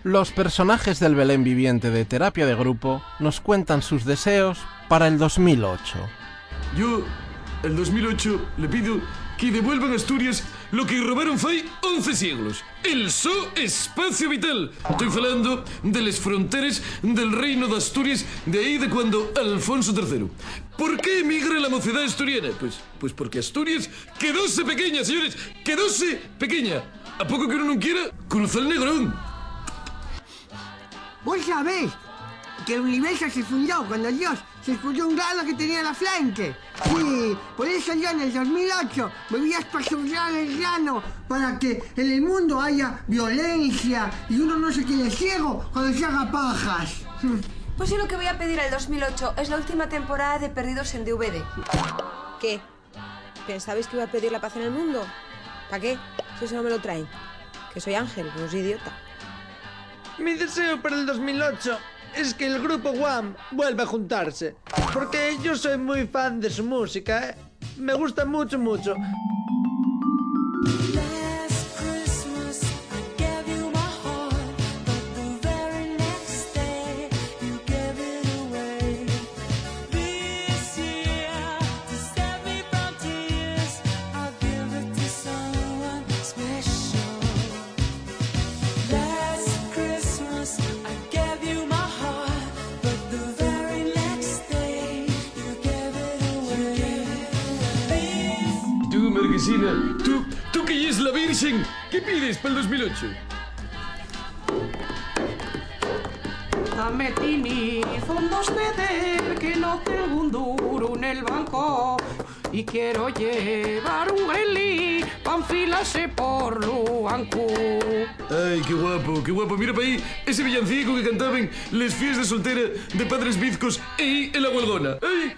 Los personajes del Belén viviente de Terapia de Grupo nos cuentan sus deseos para el 2008. Yo, el 2008, le pido que devuelvan a Asturias lo que robaron fai 11 siglos. El so espacio vital. Estoy falando de las fronteras del reino de Asturias de aí de cuando Alfonso III. ¿Por qué emigra la mocedad asturiana? Pues porque Asturias quedóse pequeña, señores. Quedóse pequeña. ¿A poco que uno no quiera cruzar el Negrón? Vos sabés que el universo se fundó cuando Dios se expulsó un grano que tenía en la flanque. Sí, por eso yo en el 2008 me voy a espasurar el grano para que en el mundo haya violencia y uno no se quede ciego cuando se haga pajas. Pues yo lo que voy a pedir al 2008 es la última temporada de Perdidos en DVD. ¿Qué? ¿Pensabais que iba a pedir la paz en el mundo? ¿Para qué? Si eso no me lo traen. Que soy Ángel, no soy idiota. Mi deseo para el 2008 es que el grupo Wham vuelva a juntarse. Porque yo soy muy fan de su música, ¿eh? Me gusta mucho, mucho. Tú, Marquesina, tú que es la Virgen, ¿qué pides para el 2008? Dame Tini fondos de que no tengo un duro en el banco y quiero llevar un grelí pa' enfilarse por Luanco. Ay, qué guapo. Mira para ahí ese villancico que cantaban les fies de soltera de padres bizcos y en la huelgona. Ay,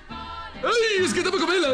es que estaba con vela.